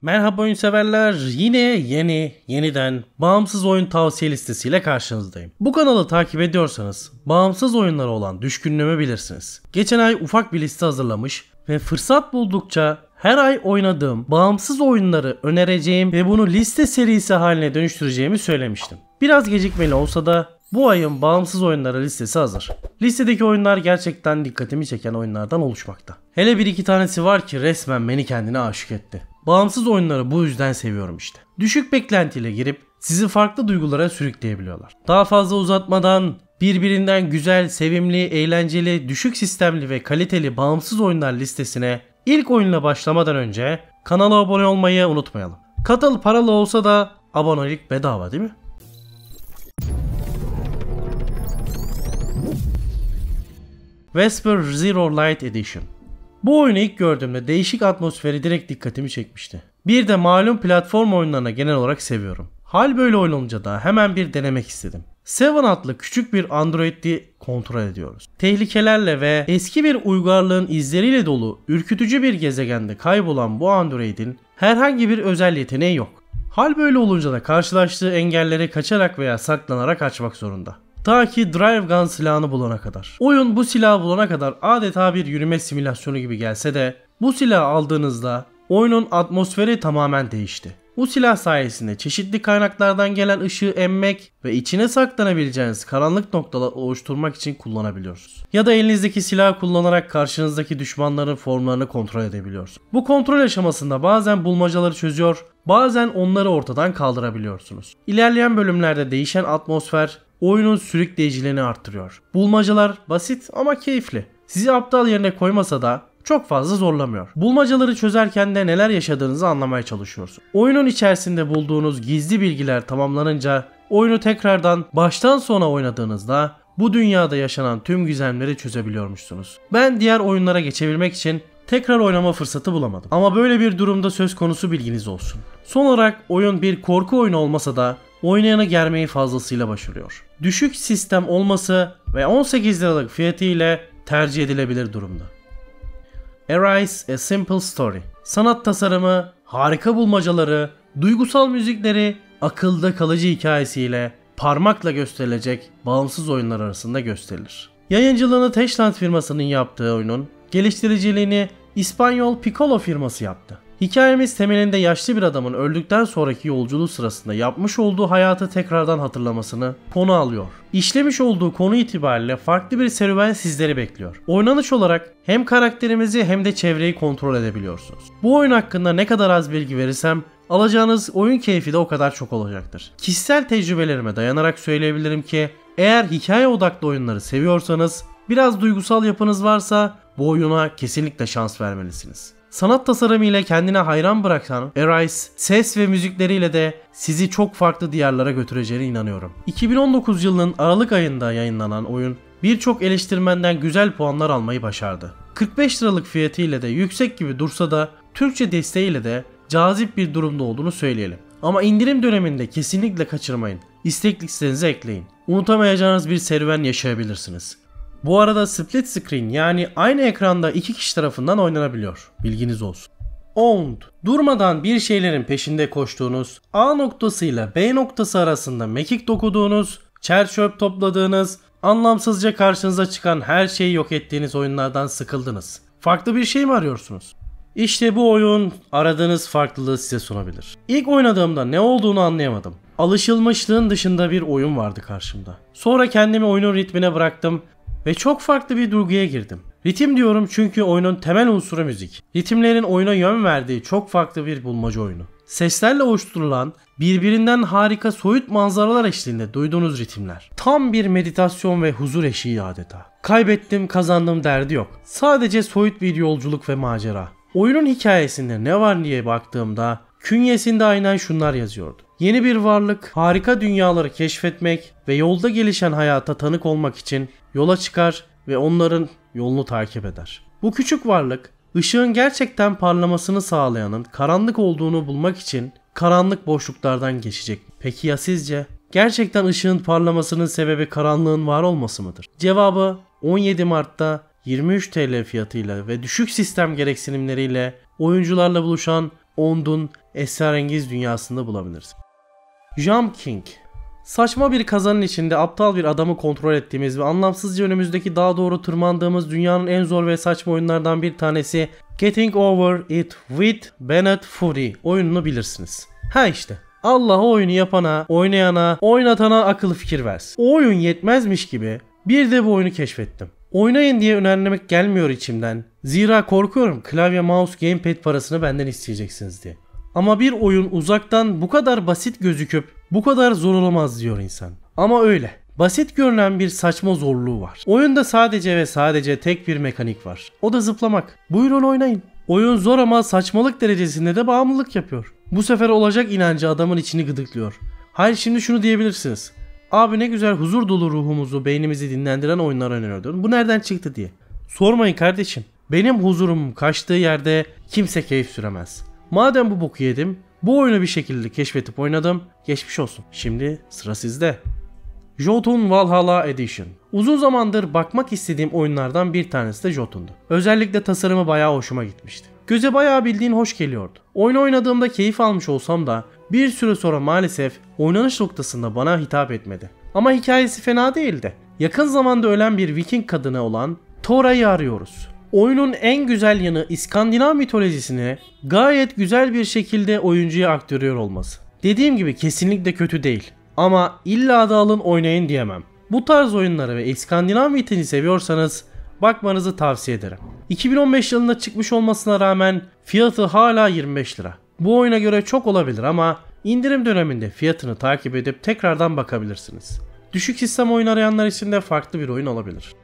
Merhaba oyun severler, yine yeniden bağımsız oyun tavsiye listesiyle karşınızdayım. Bu kanalı takip ediyorsanız bağımsız oyunlara olan düşkünlüğümü bilirsiniz. Geçen ay ufak bir liste hazırlamış ve fırsat buldukça her ay oynadığım bağımsız oyunları önereceğim ve bunu liste serisi haline dönüştüreceğimi söylemiştim. Biraz gecikmeli olsa da bu ayın bağımsız oyunları listesi hazır. Listedeki oyunlar gerçekten dikkatimi çeken oyunlardan oluşmakta. Hele bir iki tanesi var ki resmen beni kendine aşık etti. Bağımsız oyunları bu yüzden seviyorum işte. Düşük beklentiyle girip sizi farklı duygulara sürükleyebiliyorlar. Daha fazla uzatmadan birbirinden güzel, sevimli, eğlenceli, düşük sistemli ve kaliteli bağımsız oyunlar listesine ilk oyunla başlamadan önce kanala abone olmayı unutmayalım. Katıl paralı olsa da abonelik bedava değil mi? Vesper Zero Light Edition. Bu oyunu ilk gördüğümde değişik atmosferi direkt dikkatimi çekmişti. Bir de malum platform oyunlarına genel olarak seviyorum. Hal böyle oynanınca da hemen bir denemek istedim. Seven adlı küçük bir androidi kontrol ediyoruz. Tehlikelerle ve eski bir uygarlığın izleriyle dolu ürkütücü bir gezegende kaybolan bu androidin herhangi bir özel yeteneği yok. Hal böyle olunca da karşılaştığı engelleri kaçarak veya saklanarak açmak zorunda. Ta ki Drive Gun silahını bulana kadar. Oyun bu silahı bulana kadar adeta bir yürüme simülasyonu gibi gelse de bu silahı aldığınızda oyunun atmosferi tamamen değişti. Bu silah sayesinde çeşitli kaynaklardan gelen ışığı emmek ve içine saklanabileceğiniz karanlık noktalar oluşturmak için kullanabiliyorsunuz. Ya da elinizdeki silahı kullanarak karşınızdaki düşmanların formlarını kontrol edebiliyorsunuz. Bu kontrol aşamasında bazen bulmacaları çözüyor, bazen onları ortadan kaldırabiliyorsunuz. İlerleyen bölümlerde değişen atmosfer oyunun sürükleyiciliğini arttırıyor. Bulmacalar basit ama keyifli. Sizi aptal yerine koymasa da çok fazla zorlamıyor. Bulmacaları çözerken de neler yaşadığınızı anlamaya çalışıyorsun. Oyunun içerisinde bulduğunuz gizli bilgiler tamamlanınca oyunu tekrardan baştan sona oynadığınızda bu dünyada yaşanan tüm gizemleri çözebiliyormuşsunuz. Ben diğer oyunlara geçebilmek için tekrar oynama fırsatı bulamadım. Ama böyle bir durumda söz konusu bilginiz olsun. Son olarak oyun bir korku oyunu olmasa da oynayanı germeyi fazlasıyla başarıyor. Düşük sistem olması ve 18 liralık fiyatı ile tercih edilebilir durumda. Arise: A Simple Story. Sanat tasarımı, harika bulmacaları, duygusal müzikleri, akılda kalıcı hikayesiyle parmakla gösterilecek bağımsız oyunlar arasında gösterilir. Yayıncılığını Techland firmasının yaptığı oyunun geliştiriciliğini İspanyol Piccolo firması yaptı. Hikayemiz temelinde yaşlı bir adamın öldükten sonraki yolculuğu sırasında yapmış olduğu hayatı tekrardan hatırlamasını konu alıyor. İşlemiş olduğu konu itibariyle farklı bir serüven sizleri bekliyor. Oynanış olarak hem karakterimizi hem de çevreyi kontrol edebiliyorsunuz. Bu oyun hakkında ne kadar az bilgi verirsem alacağınız oyun keyfi de o kadar çok olacaktır. Kişisel tecrübelerime dayanarak söyleyebilirim ki eğer hikaye odaklı oyunları seviyorsanız, biraz duygusal yapınız varsa bu oyuna kesinlikle şans vermelisiniz. Sanat tasarımı ile kendine hayran bırakan Arise, ses ve müzikleriyle de sizi çok farklı diyarlara götüreceğine inanıyorum. 2019 yılının Aralık ayında yayınlanan oyun birçok eleştirmenden güzel puanlar almayı başardı. 45 liralık fiyatı ile de yüksek gibi dursa da Türkçe desteğiyle de cazip bir durumda olduğunu söyleyelim. Ama indirim döneminde kesinlikle kaçırmayın. İstek listenize ekleyin. Unutamayacağınız bir serüven yaşayabilirsiniz. Bu arada split screen, yani aynı ekranda iki kişi tarafından oynanabiliyor. Bilginiz olsun. Owned. Durmadan bir şeylerin peşinde koştuğunuz, A noktasıyla B noktası arasında mekik dokuduğunuz, çer çöp topladığınız, anlamsızca karşınıza çıkan her şeyi yok ettiğiniz oyunlardan sıkıldınız. Farklı bir şey mi arıyorsunuz? İşte bu oyun aradığınız farklılığı size sunabilir. İlk oynadığımda ne olduğunu anlayamadım. Alışılmışlığın dışında bir oyun vardı karşımda. Sonra kendimi oyunun ritmine bıraktım ve çok farklı bir duyguya girdim. Ritim diyorum çünkü oyunun temel unsuru müzik. Ritimlerin oyuna yön verdiği çok farklı bir bulmaca oyunu. Seslerle oluşturulan birbirinden harika soyut manzaralar eşliğinde duyduğunuz ritimler. Tam bir meditasyon ve huzur eşiği adeta. Kaybettim kazandım derdi yok. Sadece soyut bir yolculuk ve macera. Oyunun hikayesinde ne var diye baktığımda künyesinde aynen şunlar yazıyordu. Yeni bir varlık, harika dünyaları keşfetmek ve yolda gelişen hayata tanık olmak için yola çıkar ve onların yolunu takip eder. Bu küçük varlık, ışığın gerçekten parlamasını sağlayanın karanlık olduğunu bulmak için karanlık boşluklardan geçecek. Peki ya sizce? Gerçekten ışığın parlamasının sebebi karanlığın var olması mıdır? Cevabı 17 Mart'ta 23 TL fiyatıyla ve düşük sistem gereksinimleriyle oyuncularla buluşan Owned'un esrarengiz dünyasında bulabiliriz. Jump King. Saçma bir kazanın içinde aptal bir adamı kontrol ettiğimiz ve anlamsızca önümüzdeki dağa doğru tırmandığımız dünyanın en zor ve saçma oyunlardan bir tanesi Getting Over It with Bennett Foddy oyununu bilirsiniz. Ha işte. Allah o oyunu yapana, oynayana, oynatana akıl fikir versin. O oyun yetmezmiş gibi bir de bu oyunu keşfettim. Oynayın diye önermek gelmiyor içimden. Zira korkuyorum klavye, mouse, gamepad parasını benden isteyeceksiniz diye. Ama bir oyun uzaktan bu kadar basit gözüküp bu kadar zor olamaz diyor insan. Ama öyle. Basit görünen bir saçma zorluğu var. Oyunda sadece ve sadece tek bir mekanik var. O da zıplamak. Buyurun oynayın. Oyun zor ama saçmalık derecesinde de bağımlılık yapıyor. Bu sefer olacak inancı adamın içini gıdıklıyor. Hayır, şimdi şunu diyebilirsiniz. Abi ne güzel huzur dolu ruhumuzu, beynimizi dinlendiren oyunlar öneriyordun. Bu nereden çıktı diye. Sormayın kardeşim. Benim huzurum kaçtığı yerde kimse keyif süremez. Madem bu boku yedim, bu oyunu bir şekilde keşfedip oynadım. Geçmiş olsun. Şimdi sıra sizde. Jotun Valhalla Edition. Uzun zamandır bakmak istediğim oyunlardan bir tanesi de Jotun'du. Özellikle tasarımı bayağı hoşuma gitmişti. Göze bayağı bildiğin hoş geliyordu. Oyunu oynadığımda keyif almış olsam da bir süre sonra maalesef oynanış noktasında bana hitap etmedi. Ama hikayesi fena değildi. Yakın zamanda ölen bir Viking kadını olan Thora'yı arıyoruz. Oyunun en güzel yanı İskandinav mitolojisini gayet güzel bir şekilde oyuncuya aktarıyor olması. Dediğim gibi kesinlikle kötü değil. Ama illa da alın oynayın diyemem. Bu tarz oyunları ve İskandinav mitini seviyorsanız bakmanızı tavsiye ederim. 2015 yılında çıkmış olmasına rağmen fiyatı hala 25 lira. Bu oyuna göre çok olabilir ama indirim döneminde fiyatını takip edip tekrardan bakabilirsiniz. Düşük sistem oyun arayanlar için de farklı bir oyun olabilir.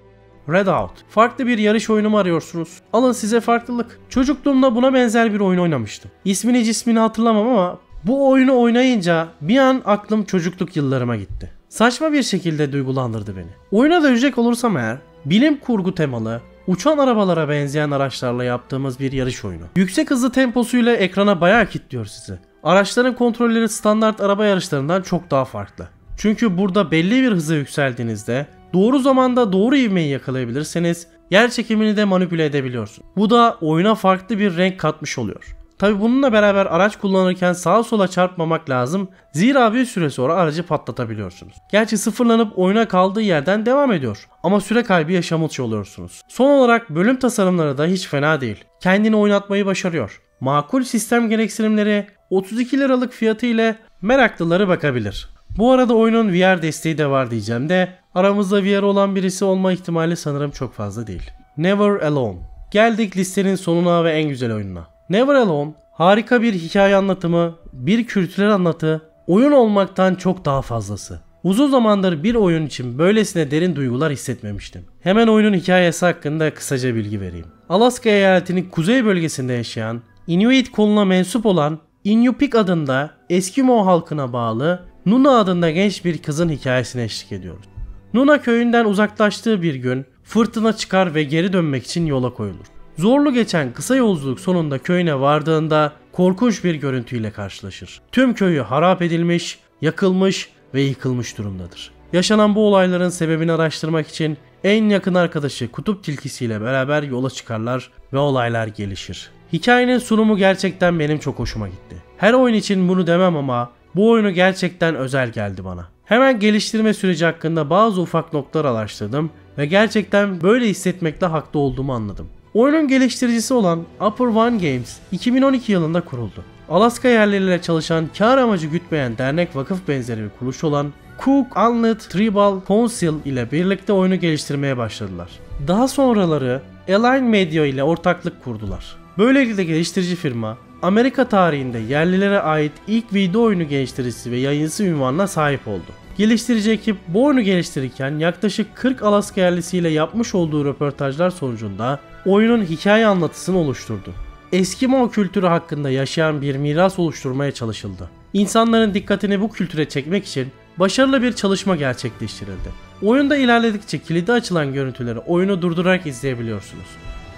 Redout. Farklı bir yarış oyunu mu arıyorsunuz? Alın size farklılık. Çocukluğumda buna benzer bir oyun oynamıştım. İsmini cismini hatırlamam ama bu oyunu oynayınca bir an aklım çocukluk yıllarıma gitti. Saçma bir şekilde duygulandırdı beni. Oyuna dönecek olursam eğer, bilim kurgu temalı, uçan arabalara benzeyen araçlarla yaptığımız bir yarış oyunu. Yüksek hızlı temposuyla ekrana bayağı kilitliyor sizi. Araçların kontrolleri standart araba yarışlarından çok daha farklı. Çünkü burada belli bir hıza yükseldiğinizde doğru zamanda doğru ivmeyi yakalayabilirseniz yer çekimini de manipüle edebiliyorsun. Bu da oyuna farklı bir renk katmış oluyor. Tabi bununla beraber araç kullanırken sağa sola çarpmamak lazım. Zira bir süre sonra aracı patlatabiliyorsunuz. Gerçi sıfırlanıp oyuna kaldığı yerden devam ediyor. Ama süre kaybı yaşamış oluyorsunuz. Son olarak bölüm tasarımları da hiç fena değil. Kendini oynatmayı başarıyor. Makul sistem gereksinimleri 32 liralık fiyatı ile meraklıları bakabilir. Bu arada oyunun VR desteği de var diyeceğim de aramızda VR olan birisi olma ihtimali sanırım çok fazla değil. Never Alone. Geldik listenin sonuna ve en güzel oyununa. Never Alone harika bir hikaye anlatımı, bir kültürel anlatı, oyun olmaktan çok daha fazlası. Uzun zamandır bir oyun için böylesine derin duygular hissetmemiştim. Hemen oyunun hikayesi hakkında kısaca bilgi vereyim. Alaska eyaletinin kuzey bölgesinde yaşayan, Inuit koluna mensup olan Iñupiq adında Eskimo halkına bağlı Nuna adında genç bir kızın hikayesine eşlik ediyoruz. Nuna köyünden uzaklaştığı bir gün fırtına çıkar ve geri dönmek için yola koyulur. Zorlu geçen kısa yolculuk sonunda köyüne vardığında korkunç bir görüntüyle karşılaşır. Tüm köyü harap edilmiş, yakılmış ve yıkılmış durumdadır. Yaşanan bu olayların sebebini araştırmak için en yakın arkadaşı kutup tilkisiyle beraber yola çıkarlar ve olaylar gelişir. Hikayenin sunumu gerçekten benim çok hoşuma gitti. Her oyun için bunu demem ama bu oyunu gerçekten özel geldi bana. Hemen geliştirme süreci hakkında bazı ufak noktalar araştırdım ve gerçekten böyle hissetmekte haklı olduğumu anladım. Oyunun geliştiricisi olan Upper One Games 2012 yılında kuruldu. Alaska yerlileriyle çalışan kar amacı gütmeyen dernek vakıf benzeri bir kuruluş olan Cook Inlet Tribal Council ile birlikte oyunu geliştirmeye başladılar. Daha sonraları Align Media ile ortaklık kurdular. Böylelikle geliştirici firma Amerika tarihinde yerlilere ait ilk video oyunu geliştiricisi ve yayıncısı unvanına sahip oldu. Geliştirici ekip bu oyunu geliştirirken yaklaşık 40 Alaska yerlisiyle yapmış olduğu röportajlar sonucunda oyunun hikaye anlatısını oluşturdu. Eskimo kültürü hakkında yaşayan bir miras oluşturmaya çalışıldı. İnsanların dikkatini bu kültüre çekmek için başarılı bir çalışma gerçekleştirildi. Oyunda ilerledikçe kilidi açılan görüntüleri oyunu durdurarak izleyebiliyorsunuz.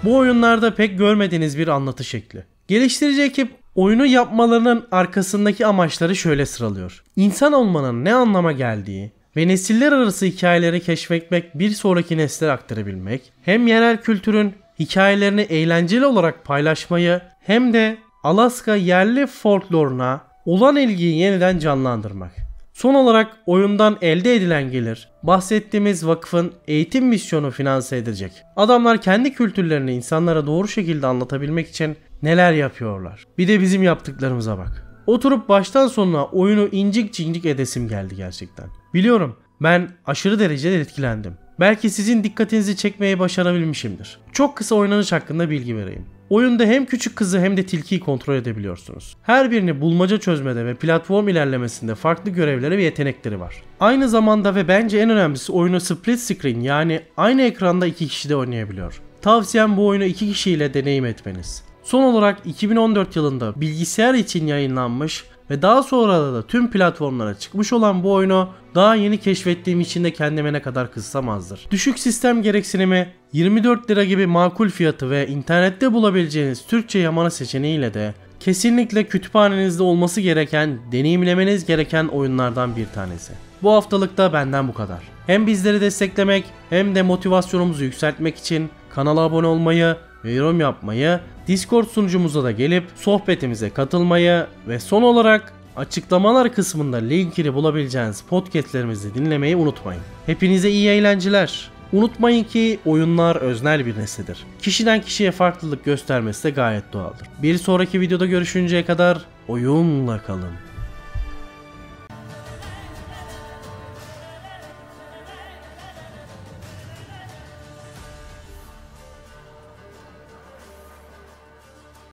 Bu oyunlarda pek görmediğiniz bir anlatı şekli. Geliştirici ekip oyunu yapmalarının arkasındaki amaçları şöyle sıralıyor. İnsan olmanın ne anlama geldiği ve nesiller arası hikayeleri keşfetmek, bir sonraki nesle aktarabilmek, hem yerel kültürün hikayelerini eğlenceli olarak paylaşmayı hem de Alaska yerli folkloruna olan ilgiyi yeniden canlandırmak. Son olarak oyundan elde edilen gelir bahsettiğimiz vakfın eğitim misyonu finanse edecek. Adamlar kendi kültürlerini insanlara doğru şekilde anlatabilmek için neler yapıyorlar. Bir de bizim yaptıklarımıza bak. Oturup baştan sonuna oyunu incik cincik edesim geldi gerçekten. Biliyorum ben aşırı derecede etkilendim. Belki sizin dikkatinizi çekmeyi başarabilmişimdir. Çok kısa oynanış hakkında bilgi vereyim. Oyunda hem küçük kızı hem de tilkiyi kontrol edebiliyorsunuz. Her birini bulmaca çözmede ve platform ilerlemesinde farklı görevleri ve yetenekleri var. Aynı zamanda ve bence en önemlisi oyunu split screen yani aynı ekranda 2 kişi de oynayabiliyor. Tavsiyem bu oyunu 2 kişiyle deneyim etmeniz. Son olarak 2014 yılında bilgisayar için yayınlanmış ve daha sonra da tüm platformlara çıkmış olan bu oyunu daha yeni keşfettiğim için de kendime ne kadar kızsam azdır. Düşük sistem gereksinimi, 24 lira gibi makul fiyatı ve internette bulabileceğiniz Türkçe yamana seçeneğiyle de kesinlikle kütüphanenizde olması gereken, deneyimlemeniz gereken oyunlardan bir tanesi. Bu haftalıkta benden bu kadar. Hem bizleri desteklemek hem de motivasyonumuzu yükseltmek için kanala abone olmayı ve yorum yapmayı, Discord sunucumuza da gelip sohbetimize katılmayı ve son olarak açıklamalar kısmında linkini bulabileceğiniz podcastlerimizi dinlemeyi unutmayın. Hepinize iyi eğlenceler. Unutmayın ki oyunlar öznel bir nesnedir. Kişiden kişiye farklılık göstermesi de gayet doğaldır. Bir sonraki videoda görüşünceye kadar oyunla kalın.